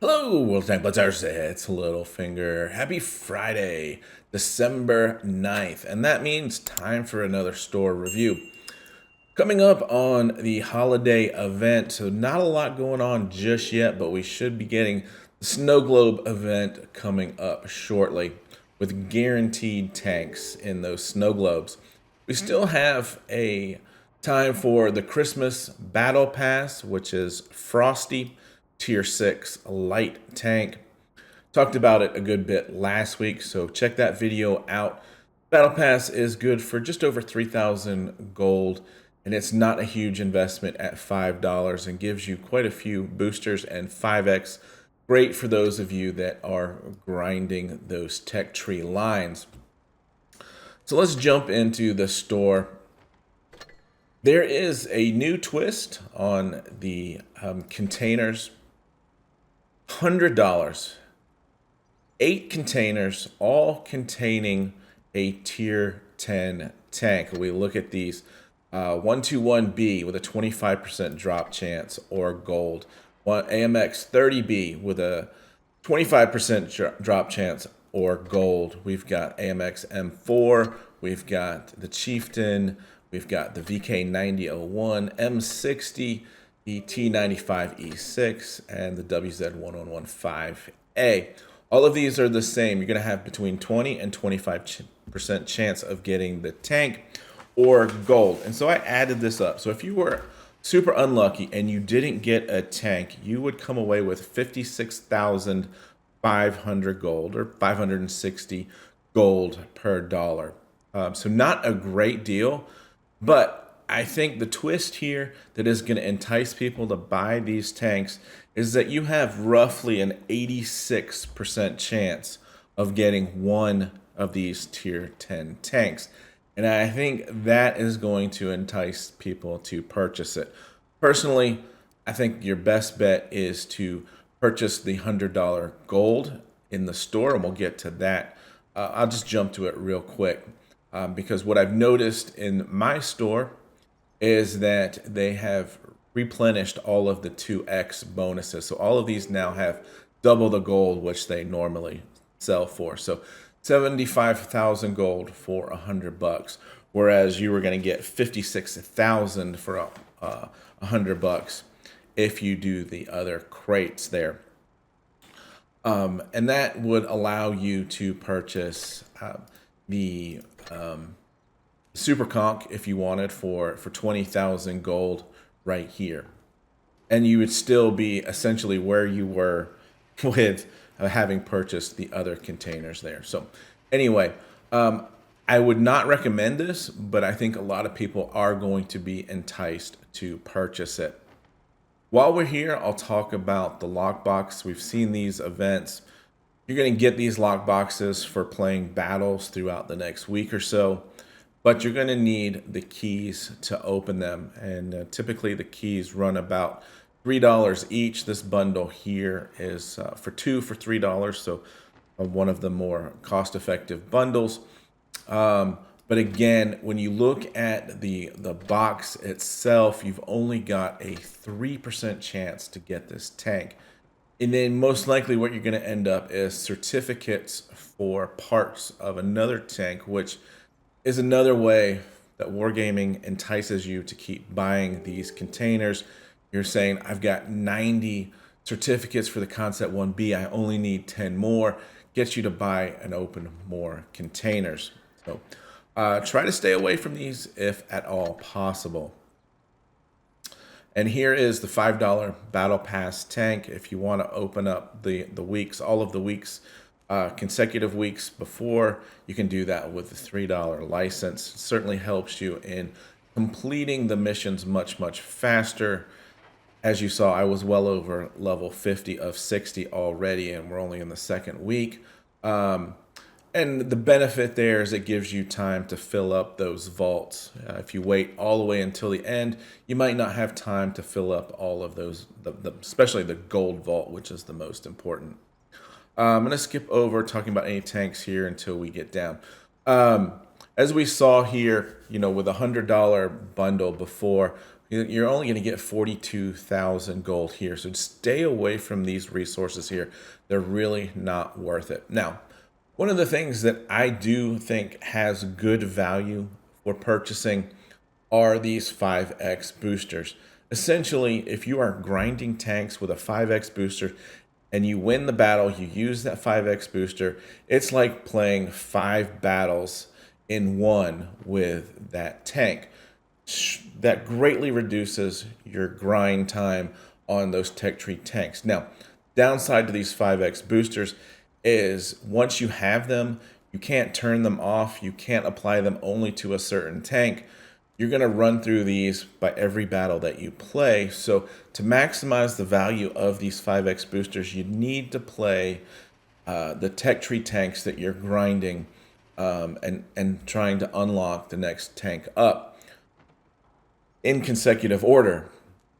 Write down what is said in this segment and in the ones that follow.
Hello, World Tank Blitzers. It's Littlefinger. Happy Friday, December 9th. And that means time for another store review. Coming up on the holiday event, so not a lot going on just yet, but we should be getting the Snow Globe event coming up shortly with guaranteed tanks in those snow globes. We still have a time for the Christmas Battle Pass, which is Frosty, Tier 6 light tank. Talked about it a good bit last week, so check that video out. Battle Pass is good for just over 3,000 gold, and it's not a huge investment at $5 and gives you quite a few boosters and 5x. Great for those of you that are grinding those tech tree lines. So let's jump into the store. There is a new twist on the containers. $100. 8 containers, all containing a tier 10 tank. We look at these 121B with a 25% drop chance or gold. AMX 30B with a 25% drop chance or gold. We've got AMX M4, we've got the Chieftain, we've got the VK9001, M60, the T95E6, and the WZ1115A. All of these are the same. You're going to have between 20 and 25% chance of getting the tank or gold. And so I added this up. So if you were super unlucky and you didn't get a tank, you would come away with 56,500 gold or 560 gold per dollar. So not a great deal, but I think the twist here that is going to entice people to buy these tanks is that you have roughly an 86% chance of getting one of these tier 10 tanks. And I think that is going to entice people to purchase it. Personally, I think your best bet is to purchase the $100 gold in the store, and we'll get to that. I'll just jump to it real quick because what I've noticed in my store is that they have replenished all of the 2x bonuses. So all of these now have double the gold which they normally sell for. So 75,000 gold for $100, whereas you were going to get 56,000 for $100 if you do the other crates there. And that would allow you to purchase the Super Conq if you wanted for 20,000 gold right here. And you would still be essentially where you were with having purchased the other containers there. So anyway, I would not recommend this, but I think a lot of people are going to be enticed to purchase it. While we're here, I'll talk about the lockbox. We've seen these events. You're going to get these lockboxes for playing battles throughout the next week or so. But you're going to need the keys to open them. And typically the keys run about $3 each. This bundle here is for 2 for $3. So one of the more cost-effective bundles. But again, when you look at the box itself, you've only got a 3% chance to get this tank. And then most likely what you're going to end up is certificates for parts of another tank, which is another way that Wargaming entices you to keep buying these containers. You're saying, I've got 90 certificates for the Concept 1B. I only need 10 more. Gets you to buy and open more containers. So try to stay away from these if at all possible. And here is the $5 Battle Pass tank. If you want to open up the weeks, all of the weeks, consecutive weeks before, you can do that with the $3 license. It certainly helps you in completing the missions much faster. As you saw, I was well over level 50 of 60 already, and we're only in the second week. And the benefit there is it gives you time to fill up those vaults. If you wait all the way until the end, you might not have time to fill up all of those, especially the gold vault, which is the most important. I'm going to skip over talking about any tanks here until we get down. As we saw here, with a $100 bundle before, You're only going to get 42,000 gold here. So stay away from these resources here. They're really not worth it. Now, one of the things that I do think has good value for purchasing are these 5x boosters. Essentially, if you are grinding tanks with a 5x booster and you win the battle, you use that 5x booster, it's like playing 5 battles in one with that tank. That greatly reduces your grind time on those tech tree tanks. Now, downside to these 5x boosters is once you have them, you can't turn them off. You can't apply them only to a certain tank. You're going to run through these by every battle that you play. So to maximize the value of these 5x boosters, you need to play the tech tree tanks that you're grinding and trying to unlock the next tank up in consecutive order.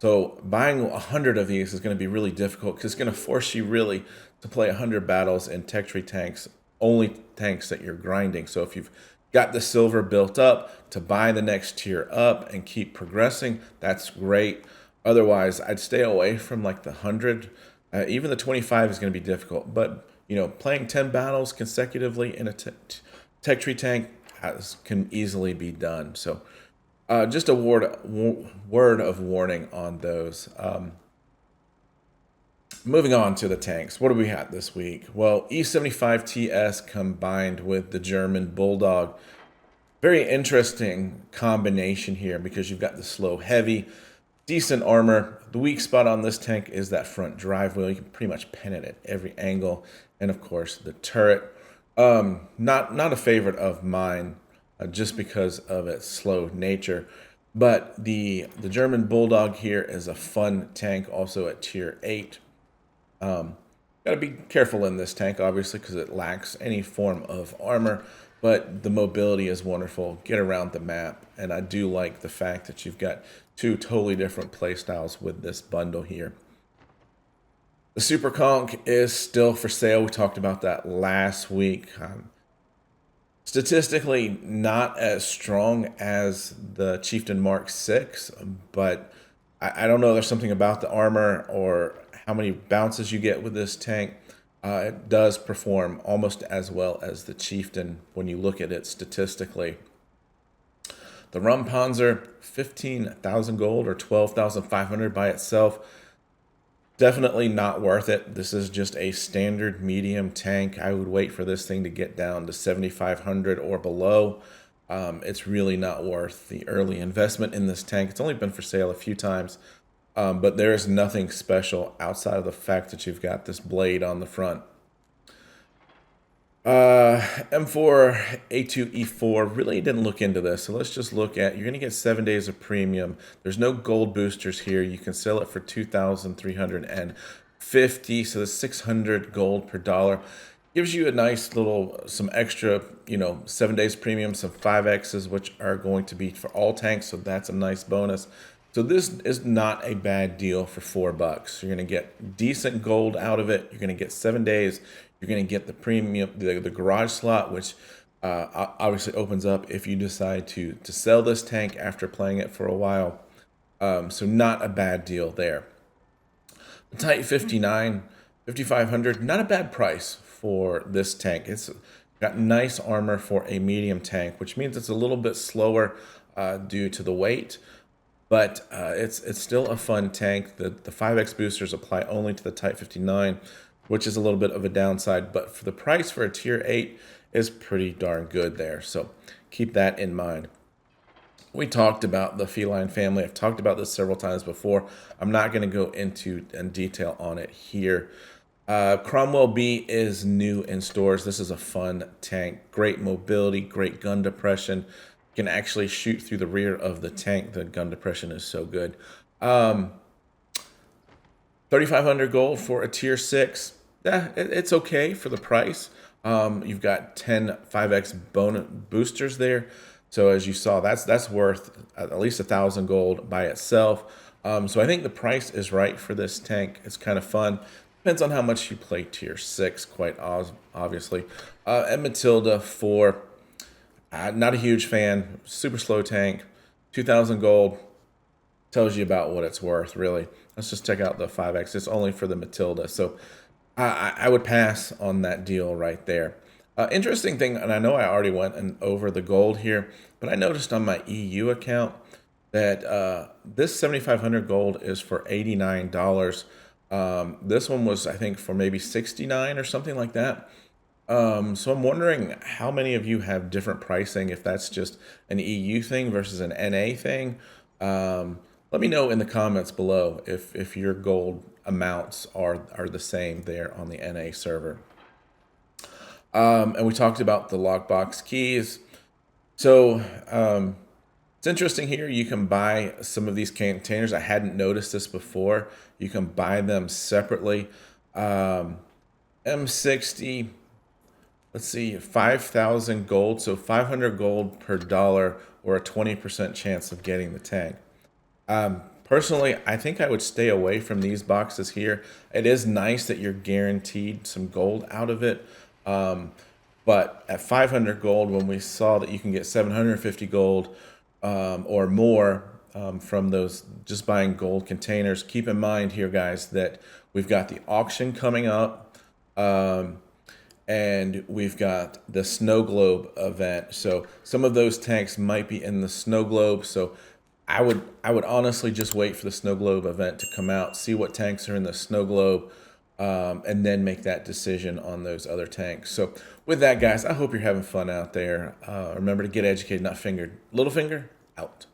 So buying 100 of these is going to be really difficult because it's going to force you really to play 100 battles in tech tree tanks, only tanks that you're grinding. So if you've got the silver built up to buy the next tier up and keep progressing, that's great. Otherwise, I'd stay away from like the 100. Even the 25 is going to be difficult. But, you know, playing 10 battles consecutively in a tech tree tank can easily be done. So just a word of warning on those. Moving on to the tanks. What do we have this week? Well, E75TS combined with the German Bulldog. Very interesting combination here because you've got the slow heavy, decent armor. The weak spot on this tank is that front drive wheel. You can pretty much pin it at every angle. And of course, the turret. Not a favorite of mine just because of its slow nature. But the German Bulldog here is a fun tank also at tier 8. Got to be careful in this tank, obviously, because it lacks any form of armor, but the mobility is wonderful. Get around the map, and I do like the fact that you've got 2 totally different playstyles with this bundle here. The Super Conq is still for sale. We talked about that last week. Statistically, not as strong as the Chieftain Mark 6, but I don't know. There's something about the armor or how many bounces you get with this tank. It does perform almost as well as the Chieftain when you look at it statistically. The Rumpanzer, 15,000 gold or 12,500 by itself. Definitely not worth it. This is just a standard medium tank. I would wait for this thing to get down to 7,500 or below. It's really not worth the early investment in this tank. It's only been for sale a few times. But there is nothing special outside of the fact that you've got this blade on the front. M4, A2, E4, really didn't look into this. So let's just look at, you're going to get 7 days of premium. There's no gold boosters here. You can sell it for 2,350. So that's 600 gold per dollar. Gives you a nice little, some extra, 7 days premium, some 5Xs, which are going to be for all tanks. So that's a nice bonus. So this is not a bad deal for $4. You're going to get decent gold out of it. You're going to get 7 days. You're going to get the premium, the garage slot, which obviously opens up if you decide to sell this tank after playing it for a while. So not a bad deal there. The Type 59, 5,500, not a bad price for this tank. It's got nice armor for a medium tank, which means it's a little bit slower due to the weight. But it's still a fun tank. The 5X boosters apply only to the Type 59, which is a little bit of a downside. But for the price for a tier 8 is pretty darn good there. So keep that in mind. We talked about the feline family. I've talked about this several times before. I'm not going to go into detail on it here. Cromwell B is new in stores. This is a fun tank. Great mobility, great gun depression. Can actually shoot through the rear of the tank. The gun depression is so good. 3,500 gold for a tier 6. Yeah, it's okay for the price. You've got 10 5X bonus boosters there. So as you saw, that's worth at least 1,000 gold by itself. So I think the price is right for this tank. It's kind of fun. Depends on how much you play tier 6, quite obviously. And Matilda for... not a huge fan. Super slow tank. 2,000 gold. tells you about what it's worth, really. Let's just check out the 5x. It's only for the Matilda, so I would pass on that deal right there. Interesting thing, and I know I already went over the gold here, but I noticed on my EU account that this 7,500 gold is for $89. This one was, I think, for maybe 69 or something like that. So I'm wondering how many of you have different pricing, if that's just an EU thing versus an NA thing. Let me know in the comments below if your gold amounts are the same there on the NA server. And we talked about the lockbox keys. So it's interesting here. You can buy some of these containers. I hadn't noticed this before. You can buy them separately. M60. Let's see, 5,000 gold, so 500 gold per dollar, or a 20% chance of getting the tank. Personally, I think I would stay away from these boxes here. It is nice that you're guaranteed some gold out of it, but at 500 gold, when we saw that you can get 750 gold or more from those just buying gold containers, keep in mind here, guys, that we've got the auction coming up. And we've got the snow globe event. So some of those tanks might be in the snow globe. So I would honestly just wait for the snow globe event to come out, see what tanks are in the snow globe, and then make that decision on those other tanks. So with that, guys, I hope you're having fun out there. Remember to get educated, not fingered. Littlefinger, out.